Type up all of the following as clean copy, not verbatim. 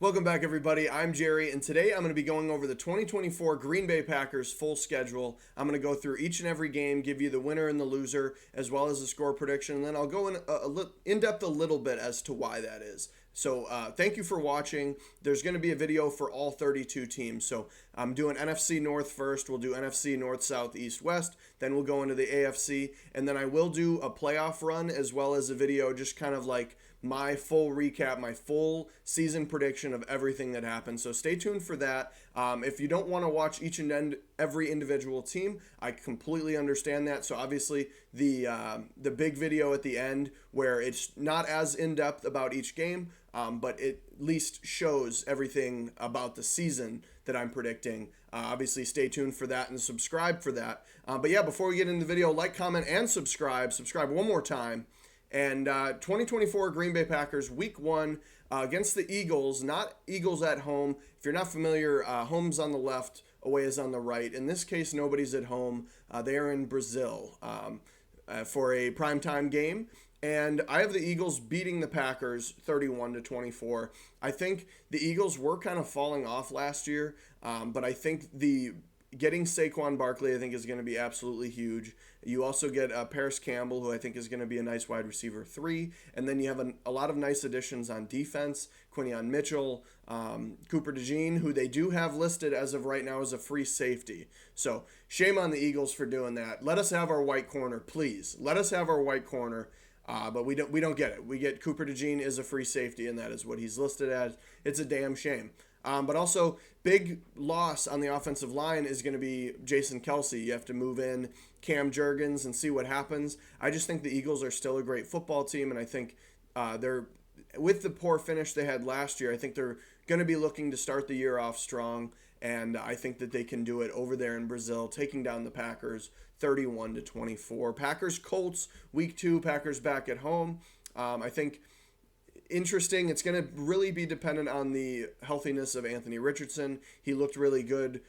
Welcome back, everybody. I'm Jerry, and today I'm going to be going over the 2024 Green Bay Packers full schedule. I'm going to go through each and every game, give you the winner and the loser, as well as the score prediction, and then I'll go in depth a little bit as to why that is. So, thank you for watching. There's going to be a video for all 32 teams. So, I'm doing NFC North first. We'll do NFC North, South, East, West. Then we'll go into the AFC, and then I will do a playoff run as well as a video just kind of like my full recap, my full season prediction of everything that happened. So stay tuned for that. If you don't want to watch each and every individual team, I completely understand that. So obviously the big video at the end where it's not as in depth about each game, but it at least shows everything about the season that I'm predicting. Obviously, stay tuned for that and subscribe for that. But yeah, before we get into the video, like, comment, and subscribe. Subscribe one more time. And 2024 Green Bay Packers Week 1 against the Eagles, not Eagles at home. If you're not familiar, home's on the left, away is on the right. In this case, nobody's at home. They are in Brazil for a primetime game. And I have the Eagles beating the Packers 31-24. I think the Eagles were kind of falling off last year, but I think getting Saquon Barkley, I think, is going to be absolutely huge. You also get Paris Campbell, who I think is going to be a nice wide receiver 3. And then you have a lot of nice additions on defense. Quinion Mitchell, Cooper DeJean, who they do have listed as of right now as a free safety. So shame on the Eagles for doing that. Let us have our white corner, please. Let us have our white corner. But we don't get it. We get Cooper DeJean is a free safety, and that is what he's listed as. It's a damn shame. But also, big loss on the offensive line is going to be Jason Kelce. You have to move in Cam Jurgens and see what happens. I just think the Eagles are still a great football team, and I think they're with the poor finish they had last year. I think they're going to be looking to start the year off strong, and I think that they can do it over there in Brazil, taking down the Packers 31-24. Packers Colts Week 2. Packers back at home. I think interesting. It's going to really be dependent on the healthiness of Anthony Richardson. He looked really good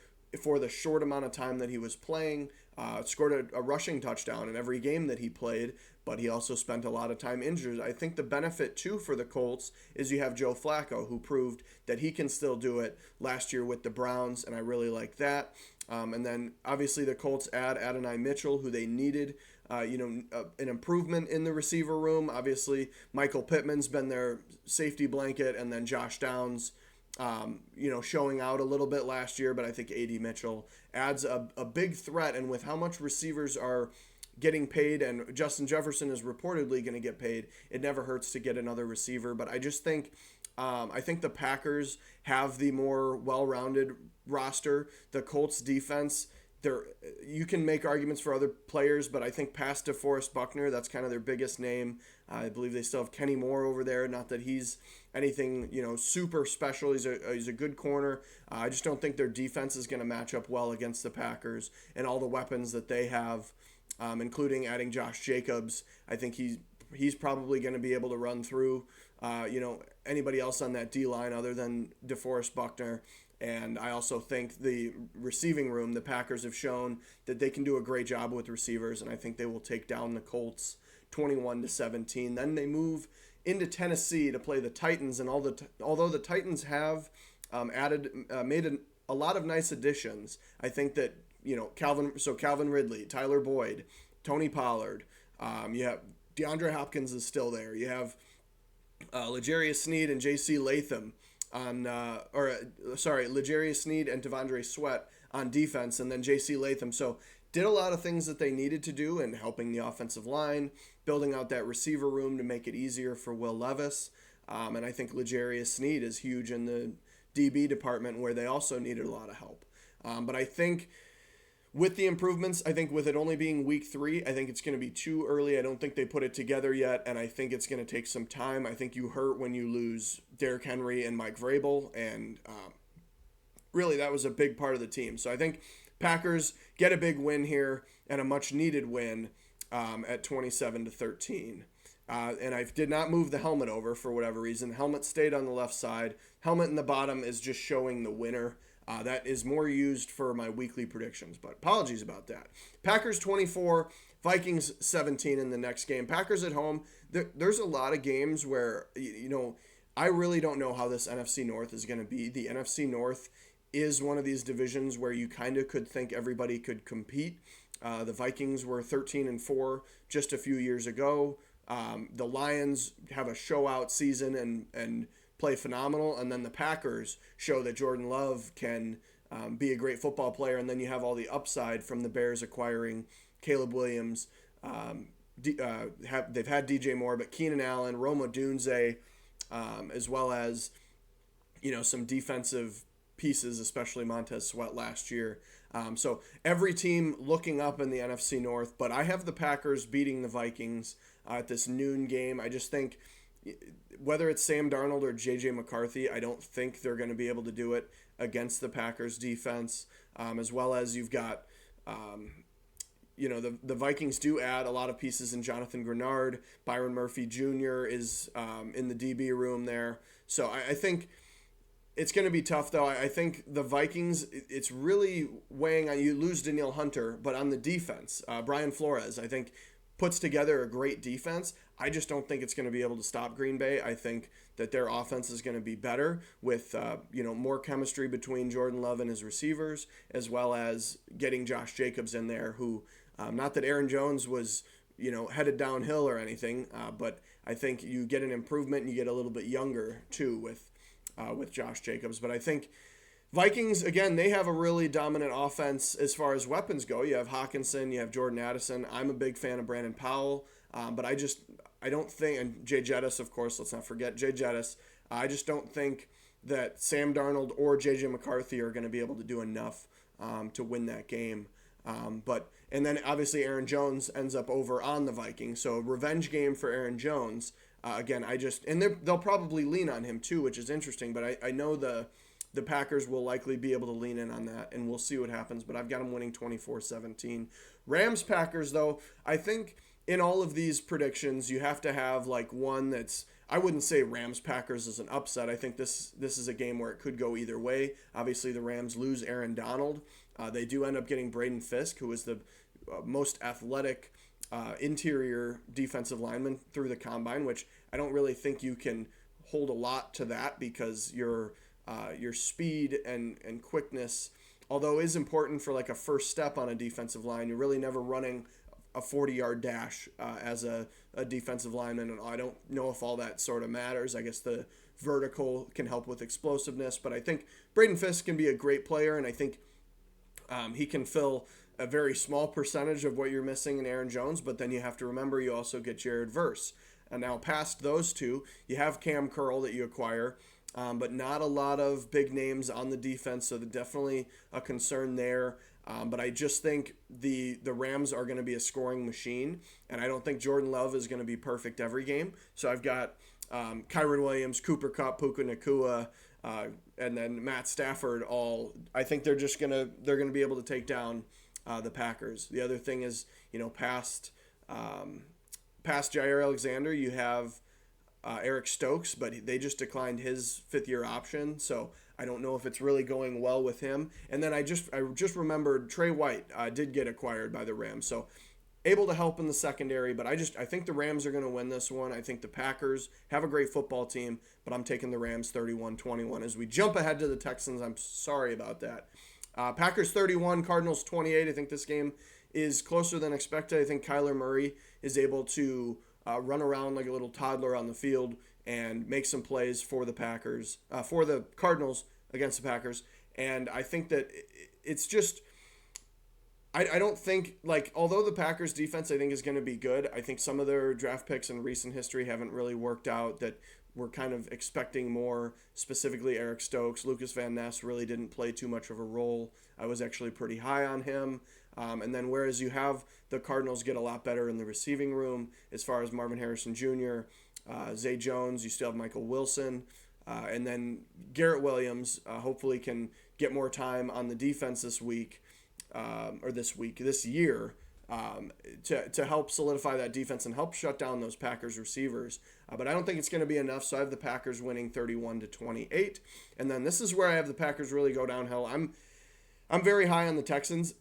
for the short amount of time that he was playing. Scored a rushing touchdown in every game that he played, but he also spent a lot of time injured. I think the benefit, too, for the Colts is you have Joe Flacco, who proved that he can still do it last year with the Browns, and I really like that. And then, obviously, the Colts add Adonai Mitchell, who they needed. An improvement in the receiver room. Obviously, Michael Pittman's been their safety blanket, and then Josh Downs, showing out a little bit last year, but I think A.D. Mitchell adds a big threat, and with how much receivers are getting paid, and Justin Jefferson is reportedly going to get paid, it never hurts to get another receiver, but I just think I think the Packers have the more well-rounded roster. The Colts defense, you can make arguments for other players, but I think past DeForest Buckner, that's kind of their biggest name. I believe they still have Kenny Moore over there. Not that he's anything super special. He's a good corner. I just don't think their defense is going to match up well against the Packers and all the weapons that they have, including adding Josh Jacobs. I think he's probably going to be able to run through anybody else on that D line other than DeForest Buckner. And I also think the receiving room, the Packers have shown that they can do a great job with receivers, and I think they will take down the Colts 21-17. Then they move into Tennessee to play the Titans, and although the Titans have made a lot of nice additions, I think that Calvin Ridley, Tyler Boyd, Tony Pollard, you have DeAndre Hopkins is still there. You have L'Jarius Sneed and J.C. Latham L'Jarius Sneed and Devondre Sweat on defense, and then J.C. Latham. So did a lot of things that they needed to do in helping the offensive line, building out that receiver room to make it easier for Will Levis. And I think L'Jarius Sneed is huge in the DB department where they also needed a lot of help. But I think with the improvements, I think with it only being week 3, I think it's going to be too early. I don't think they put it together yet, and I think it's going to take some time. I think you hurt when you lose Derrick Henry and Mike Vrabel, and really that was a big part of the team. So I think Packers get a big win here and a much-needed win at 27-13. And I did not move the helmet over for whatever reason. Helmet stayed on the left side. Helmet in the bottom is just showing the winner. That is more used for my weekly predictions, but apologies about that. Packers 24, Vikings 17 in the next game. Packers at home. There's a lot of games where, I really don't know how this NFC North is going to be. The NFC North is one of these divisions where you kind of could think everybody could compete. The Vikings were 13-4 just a few years ago. The Lions have a show-out season and play phenomenal, and then the Packers show that Jordan Love can be a great football player, and then you have all the upside from the Bears acquiring Caleb Williams. They've had DJ Moore, but Keenan Allen, Rome Odunze, as well as some defensive pieces, especially Montez Sweat last year. So every team looking up in the NFC North, but I have the Packers beating the Vikings at this noon game. I just think whether it's Sam Darnold or J.J. McCarthy, I don't think they're going to be able to do it against the Packers defense, as well as you've got, the Vikings do add a lot of pieces in Jonathan Grenard. Byron Murphy Jr. is in the DB room there. So I think it's going to be tough, though. I think the Vikings, it's really weighing on you. Lose Danielle Hunter, but on the defense, Brian Flores, I think, puts together a great defense. I just don't think it's going to be able to stop Green Bay. I think that their offense is going to be better with more chemistry between Jordan Love and his receivers, as well as getting Josh Jacobs in there, who, not that Aaron Jones was headed downhill or anything, but I think you get an improvement and you get a little bit younger too with Josh Jacobs. But I think Vikings, again, they have a really dominant offense as far as weapons go. You have Hawkinson, you have Jordan Addison. I'm a big fan of Brandon Powell, but I don't think, and Jay Jettis, of course, let's not forget Jay Jettis. I just don't think that Sam Darnold or J.J. McCarthy are going to be able to do enough to win that game. And then obviously Aaron Jones ends up over on the Vikings. So revenge game for Aaron Jones. Again, they'll probably lean on him too, which is interesting. But I know the Packers will likely be able to lean in on that, and we'll see what happens. But I've got them winning 24-17. Rams-Packers, though, I think in all of these predictions, you have to have like one that's, I wouldn't say Rams-Packers is an upset. I think this is a game where it could go either way. Obviously, the Rams lose Aaron Donald. They do end up getting Braden Fisk, who is the most athletic interior defensive lineman through the combine, which I don't really think you can hold a lot to that because your speed and quickness, although is important for like a first step on a defensive line, you're really never running a 40-yard dash as a defensive lineman, and I don't know if all that sort of matters. I guess the vertical can help with explosiveness, but I think Braden Fisk can be a great player, and I think he can fill a very small percentage of what you're missing in Aaron Jones, but then you have to remember you also get Jared Verse. And now past those two, you have Cam Curl that you acquire, but not a lot of big names on the defense, so definitely a concern there. But I just think the Rams are going to be a scoring machine, and I don't think Jordan Love is going to be perfect every game. So I've got Kyren Williams, Cooper Kupp, Puka Nacua, and then Matt Stafford. I think they're going to be able to take down the Packers. The other thing is, past Jair Alexander, you have Eric Stokes, but they just declined his fifth-year option, so I don't know if it's really going well with him. And then I just remembered Trey White did get acquired by the Rams, so able to help in the secondary. But I think the Rams are going to win this one. I think the Packers have a great football team, but I'm taking the Rams 31-21. As we jump ahead to the Texans, I'm sorry about that. Packers 31, Cardinals 28. I think this game is closer than expected. I think Kyler Murray is able to run around like a little toddler on the field and make some plays for the Cardinals against the Packers. And I think that it's just, I don't think, although the Packers defense I think is going to be good, I think some of their draft picks in recent history haven't really worked out, that we're kind of expecting more, specifically Eric Stokes. Lucas Van Ness really didn't play too much of a role. I was actually pretty high on him. And then whereas you have the Cardinals get a lot better in the receiving room as far as Marvin Harrison Jr., Zay Jones, you still have Michael Wilson, and then Garrett Williams hopefully can get more time on the defense this year, to help solidify that defense and help shut down those Packers receivers. But I don't think it's going to be enough, so I have the Packers winning 31-28. And then this is where I have the Packers really go downhill. I'm very high on the Texans.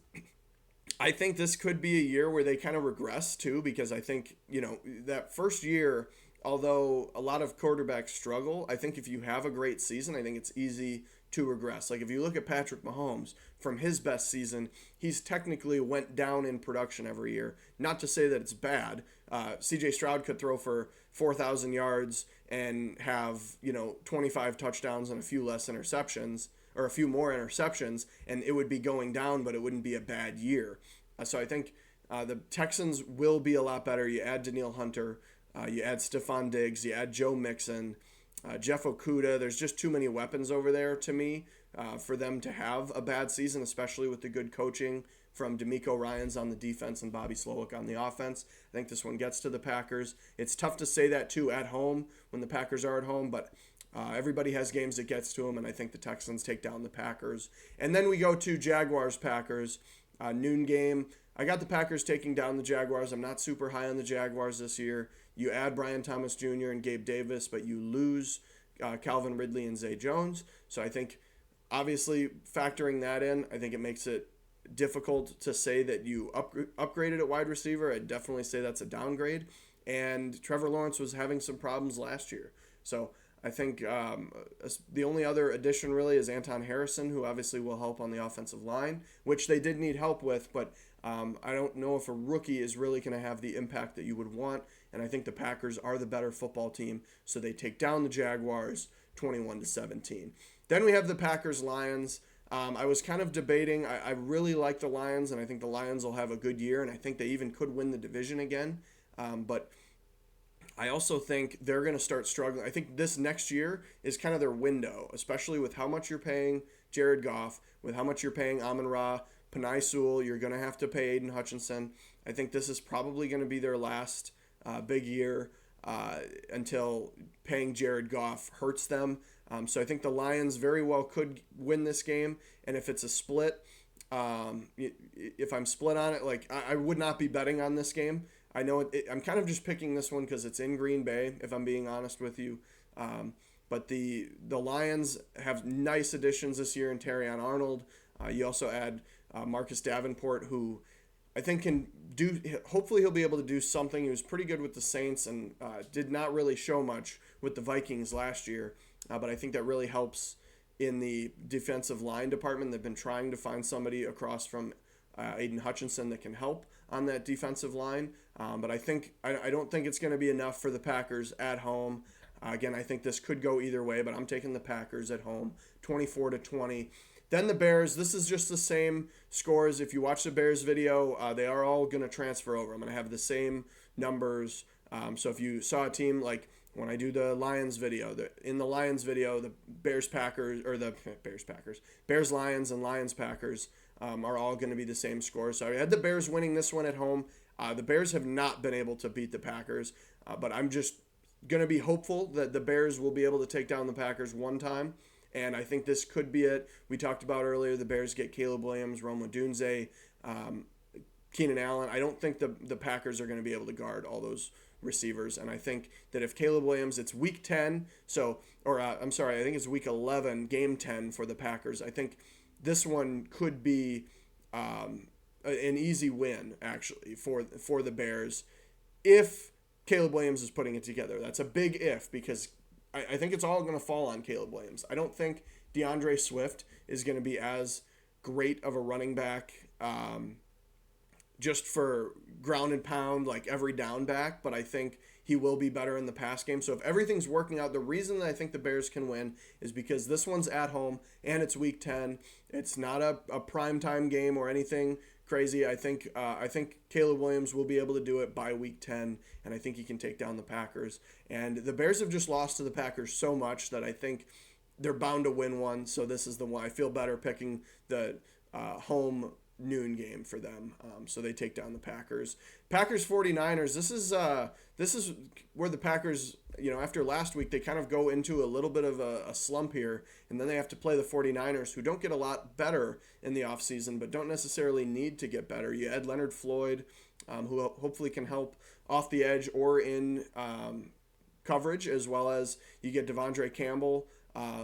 I think this could be a year where they kind of regress too, because I think, that first year although a lot of quarterbacks struggle, I think if you have a great season, I think it's easy to regress. Like if you look at Patrick Mahomes from his best season, he's technically went down in production every year. Not to say that it's bad. C.J. Stroud could throw for 4,000 yards and have 25 touchdowns and a few less interceptions or a few more interceptions, and it would be going down, but it wouldn't be a bad year. So I think the Texans will be a lot better. You add Danielle Hunter, you add Stephon Diggs, you add Joe Mixon, Jeff Okudah. There's just too many weapons over there to me for them to have a bad season, especially with the good coaching from DeMeco Ryans on the defense and Bobby Slowick on the offense. I think this one gets to the Packers. It's tough to say that, too, at home when the Packers are at home, but everybody has games that gets to them, and I think the Texans take down the Packers. And then we go to Jaguars-Packers, noon game. I got the Packers taking down the Jaguars. I'm not super high on the Jaguars this year. You add Brian Thomas Jr. and Gabe Davis, but you lose Calvin Ridley and Zay Jones. So I think, obviously, factoring that in, I think it makes it difficult to say that you upgraded at wide receiver. I'd definitely say that's a downgrade. And Trevor Lawrence was having some problems last year. So I think the only other addition really is Anton Harrison, who obviously will help on the offensive line, which they did need help with, but I don't know if a rookie is really going to have the impact that you would want, and I think the Packers are the better football team, so they take down the Jaguars 21-17. Then we have the Packers-Lions. I was kind of debating. I really like the Lions, and I think the Lions will have a good year, and I think they even could win the division again, but I also think they're going to start struggling. I think this next year is kind of their window, especially with how much you're paying Jared Goff, with how much you're paying Amon-Ra, Penei Sewell. You're going to have to pay Aiden Hutchinson. I think this is probably going to be their last big year until paying Jared Goff hurts them. So I think the Lions very well could win this game. And if it's a split, if I'm split on it, like I would not be betting on this game. I know I'm kind of just picking this one because it's in Green Bay, if I'm being honest with you. But the Lions have nice additions this year in Terrion Arnold. You also add Marcus Davenport, who I think can do. Hopefully, he'll be able to do something. He was pretty good with the Saints and did not really show much with the Vikings last year. But I think that really helps in the defensive line department. They've been trying to find somebody across from Aiden Hutchinson that can help on that defensive line. But I don't think it's going to be enough for the Packers at home. Again, I think this could go either way, but I'm taking the Packers at home, 24-20. Then the Bears, this is just the same scores. If you watch the Bears video, they are all going to transfer over. I'm going to have the same numbers. So if you saw a team like when I do the Lions video, in the Lions video, the Bears Lions and Lions Packers are all going to be the same score. So I had the Bears winning this one at home. The Bears have not been able to beat the Packers, but I'm just going to be hopeful that the Bears will be able to take down the Packers one time, and I think this could be it. We talked about earlier the Bears get Caleb Williams, Rome Odunze, Keenan Allen. I don't think the Packers are going to be able to guard all those receivers, and I think that if Caleb Williams, it's week 10, I think it's week 11, game 10 for the Packers. I think this one could be an easy win, actually, for the Bears if Caleb Williams is putting it together. That's a big if, because I think it's all going to fall on Caleb Williams. I don't think DeAndre Swift is going to be as great of a running back just for ground and pound, like every down back, but I think he will be better in the pass game. So if everything's working out, the reason that I think the Bears can win is because this one's at home and it's week 10. It's not a primetime game or anything crazy. I think Caleb Williams will be able to do it by week 10, and I think he can take down the Packers. And the Bears have just lost to the Packers so much that I think they're bound to win one. So this is the one I feel better picking the home noon game for them. So they take down the Packers. Packers 49ers. This is where the Packers, after last week, they kind of go into a little bit of a slump here, and then they have to play the 49ers, who don't get a lot better in the offseason, but don't necessarily need to get better. You add Leonard Floyd, who hopefully can help off the edge or in coverage, as well as you get Devondre Campbell,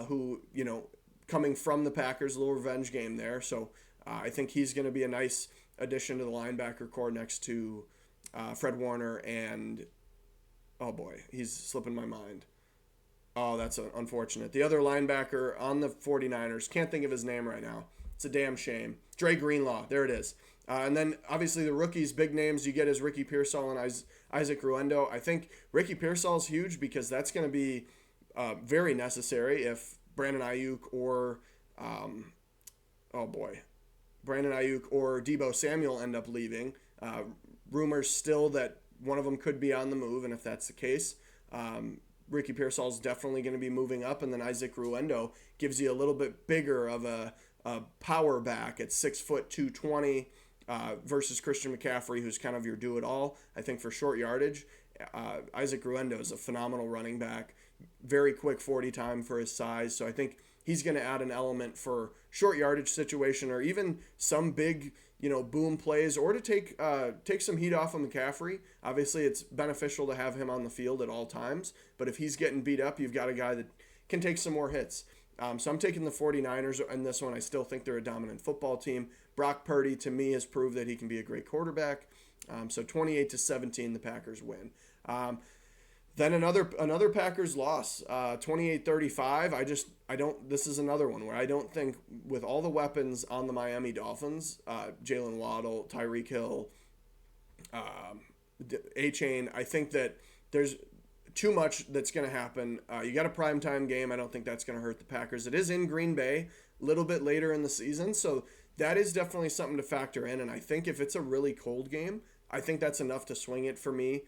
who, coming from the Packers, a little revenge game there. So I think he's going to be a nice addition to the linebacker core next to Fred Warner and Oh boy, he's slipping my mind. Oh, that's unfortunate. The other linebacker on the 49ers, can't think of his name right now. It's a damn shame. Dre Greenlaw, there it is. And then obviously the rookies, big names you get is Ricky Pearsall and Isaac Ruendo. I think Ricky Pearsall is huge because that's going to be very necessary if Brandon Ayuk or, oh boy, Brandon Ayuk or Debo Samuel end up leaving. Rumors still that one of them could be on the move, and if that's the case, Ricky Pearsall is definitely going to be moving up, and then Isaac Ruendo gives you a little bit bigger of a power back at 6', 220, versus Christian McCaffrey, who's kind of your do-it-all. I think for short yardage, Isaac Ruendo is a phenomenal running back, very quick 40 time for his size, so I think he's going to add an element for short yardage situation or even some big, boom plays or to take some heat off of McCaffrey. Obviously, it's beneficial to have him on the field at all times, but if he's getting beat up, you've got a guy that can take some more hits. So I'm taking the 49ers in this one. I still think they're a dominant football team. Brock Purdy, to me, has proved that he can be a great quarterback. So 28-17, the Packers win. Then another Packers loss, 28-35. This is another one where I don't think with all the weapons on the Miami Dolphins, Jalen Waddle, Tyreek Hill, A-Chain, I think that there's too much that's going to happen. You got a primetime game. I don't think that's going to hurt the Packers. It is in Green Bay a little bit later in the season, so that is definitely something to factor in, and I think if it's a really cold game, I think that's enough to swing it for me.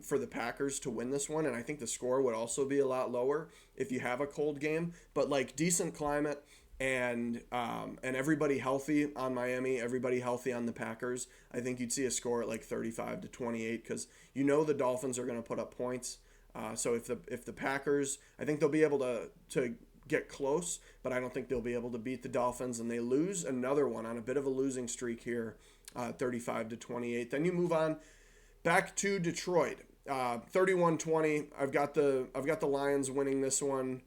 For the Packers to win this one, and I think the score would also be a lot lower if you have a cold game. But like decent climate and everybody healthy on Miami, everybody healthy on the Packers, I think you'd see a score at like 35-28 because the Dolphins are going to put up points. So if the Packers, I think they'll be able to get close, but I don't think they'll be able to beat the Dolphins, and they lose another one on a bit of a losing streak here, 35-28. Then you move on back to Detroit, 31-20. I've got the Lions winning this one.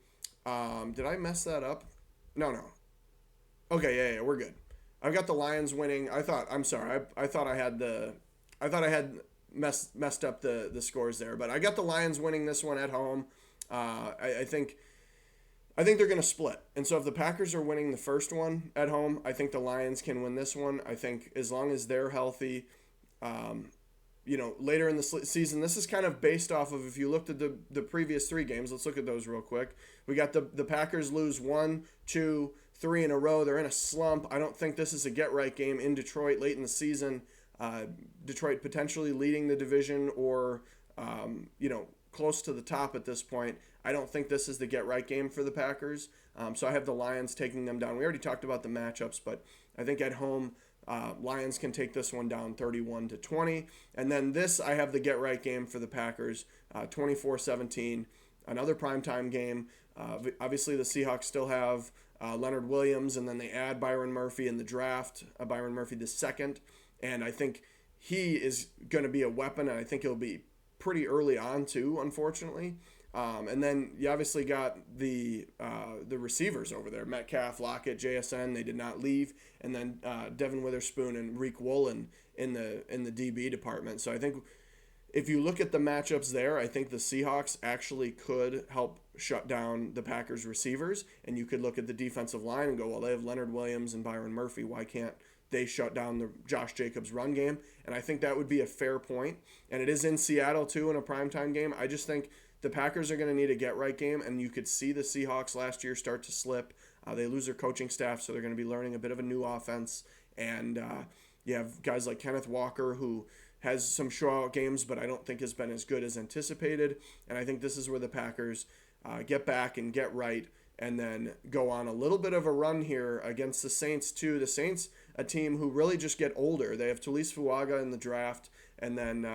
Did I mess that up? No. Okay, yeah, we're good. I've got the Lions winning. I thought I had messed up the scores there, but I got the Lions winning this one at home. I think they're going to split. And so if the Packers are winning the first one at home, I think the Lions can win this one. I think as long as they're healthy, later in the season, this is kind of based off of, if you looked at the previous three games, let's look at those real quick. We got the Packers lose 1, 2, 3 in a row. They're in a slump. I don't think this is a get-right game in Detroit late in the season. Detroit potentially leading the division or, close to the top at this point. I don't think this is the get-right game for the Packers. So I have the Lions taking them down. We already talked about the matchups, but I think at home, Lions can take this one down 31-20. And then I have the get-right game for the Packers, 24-17, another primetime game. Obviously, the Seahawks still have Leonard Williams, and then they add Byron Murphy in the draft, Byron Murphy the second. And I think he is going to be a weapon, and I think he'll be pretty early on too, unfortunately. And then you obviously got the receivers over there, Metcalf, Lockett, JSN. They did not leave, and then Devin Witherspoon and Reek Woolen in the DB department. So I think if you look at the matchups there, I think the Seahawks actually could help shut down the Packers receivers, and you could look at the defensive line and go, well, they have Leonard Williams and Byron Murphy. Why can't they shut down the Josh Jacobs run game? And I think that would be a fair point. And it is in Seattle too in a primetime game. I just think the Packers are going to need a get-right game, and you could see the Seahawks last year start to slip. They lose their coaching staff, so they're going to be learning a bit of a new offense. And you have guys like Kenneth Walker, who has some show-out games, but I don't think has been as good as anticipated. And I think this is where the Packers get back and get right and then go on a little bit of a run here against the Saints too. The Saints, a team who really just get older. They have Tulis Fuaga in the draft, and then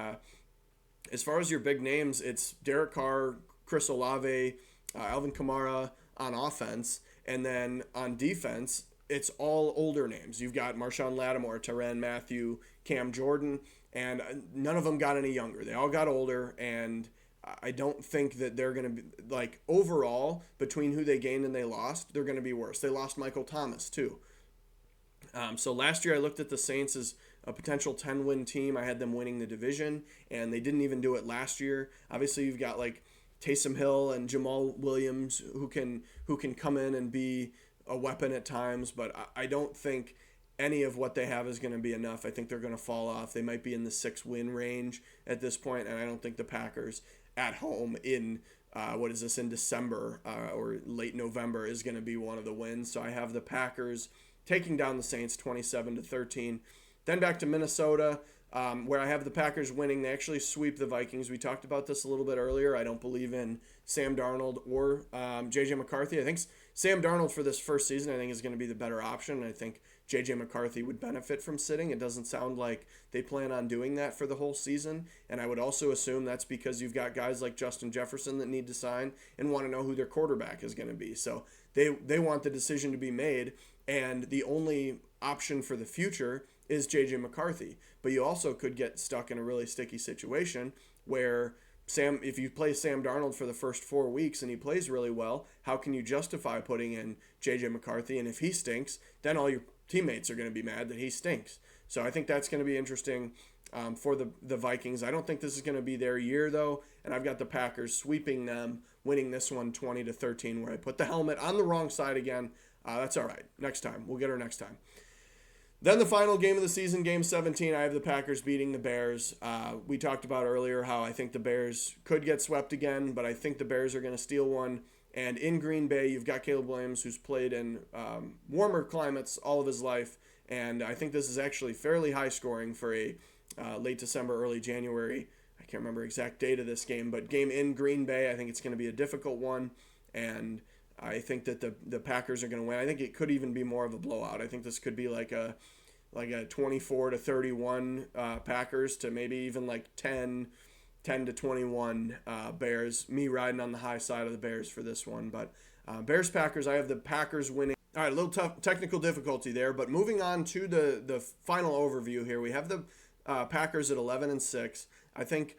as far as your big names, it's Derek Carr, Chris Olave, Alvin Kamara on offense, and then on defense, it's all older names. You've got Marshawn Lattimore, Tyrann Mathieu, Cam Jordan, and none of them got any younger. They all got older, and I don't think that they're going to be, like, overall, between who they gained and they lost, they're going to be worse. They lost Michael Thomas, too. So last year I looked at the Saints as a potential 10-win team. I had them winning the division, and they didn't even do it last year. Obviously, you've got like Taysom Hill and Jamal Williams who can come in and be a weapon at times, but I don't think any of what they have is going to be enough. I think they're going to fall off. They might be in the 6-win range at this point, and I don't think the Packers at home in in December or late November is going to be one of the wins. So I have the Packers taking down the Saints 27-13. Then back to Minnesota, where I have the Packers winning. They actually sweep the Vikings. We talked about this a little bit earlier. I don't believe in Sam Darnold or J.J. McCarthy. I think Sam Darnold for this first season, I think, is going to be the better option. I think J.J. McCarthy would benefit from sitting. It doesn't sound like they plan on doing that for the whole season. And I would also assume that's because you've got guys like Justin Jefferson that need to sign and want to know who their quarterback is going to be. So they want the decision to be made. And the only option for the future is J.J. McCarthy. But you also could get stuck in a really sticky situation where if you play Sam Darnold for the first 4 weeks and he plays really well, how can you justify putting in J.J. McCarthy? And if he stinks, then all your teammates are going to be mad that he stinks. So I think that's going to be interesting for the Vikings. I don't think this is going to be their year, though, and I've got the Packers sweeping them, winning this one 20-13, where I put the helmet on the wrong side again. That's all right. Next time. We'll get her next time. Then the final game of the season, Game 17, I have the Packers beating the Bears. We talked about earlier how I think the Bears could get swept again, but I think the Bears are going to steal one. And in Green Bay, you've got Caleb Williams, who's played in warmer climates all of his life. And I think this is actually fairly high scoring for a late December, early January. I can't remember exact date of this game, but game in Green Bay, I think it's going to be a difficult one. And I think that the Packers are going to win. I think it could even be more of a blowout. I think this could be like a 24-31 Packers to maybe even like 10-21 Bears. Me riding on the high side of the Bears for this one. But Bears-Packers, I have the Packers winning. All right, a little tough technical difficulty there. But moving on to the final overview here, we have the Packers at 11-6. I think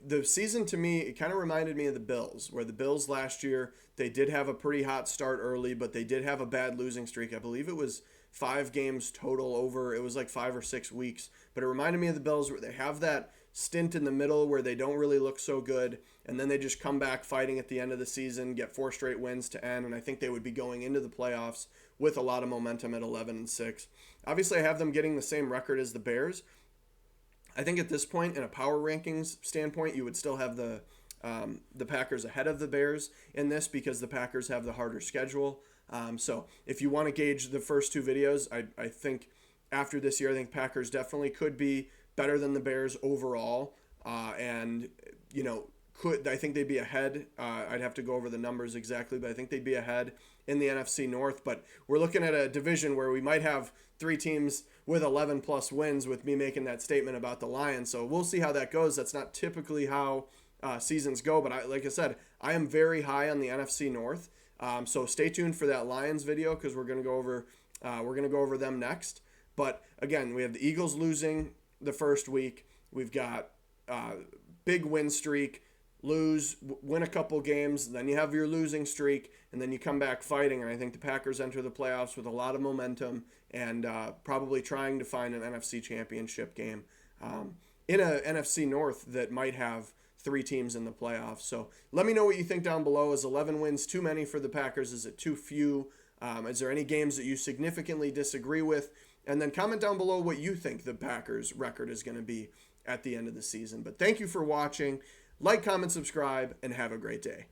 the season, to me, it kind of reminded me of the Bills, where the Bills last year, they did have a pretty hot start early, but they did have a bad losing streak. I believe it was 5 games total over. It was like 5 or 6 weeks. But it reminded me of the Bills, where they have that stint in the middle where they don't really look so good, and then they just come back fighting at the end of the season, get 4 straight wins to end, and I think they would be going into the playoffs with a lot of momentum at 11-6. Obviously, I have them getting the same record as the Bears. I think at this point, in a power rankings standpoint, you would still have the Packers ahead of the Bears in this because the Packers have the harder schedule. So if you want to gauge the first 2 videos, I think after this year, I think Packers definitely could be better than the Bears overall. And, I think they'd be ahead. I'd have to go over the numbers exactly, but I think they'd be ahead in the NFC North. But we're looking at a division where we might have 3 teams with 11-plus wins, with me making that statement about the Lions. So we'll see how that goes. That's not typically how seasons go. But like I said, I am very high on the NFC North. So stay tuned for that Lions video because we're going to go over them next. But again, we have the Eagles losing the first week. We've got big win streak, win a couple games, then you have your losing streak, and then you come back fighting. And I think the Packers enter the playoffs with a lot of momentum and probably trying to find an NFC championship game in a NFC North that might have 3 teams in the playoffs. So let me know what you think down below. Is 11 wins too many for the Packers? Is it too few? Is there any games that you significantly disagree with? And then comment down below what you think the Packers record is going to be at the end of the season. But thank you for watching. Like, comment, subscribe, and have a great day.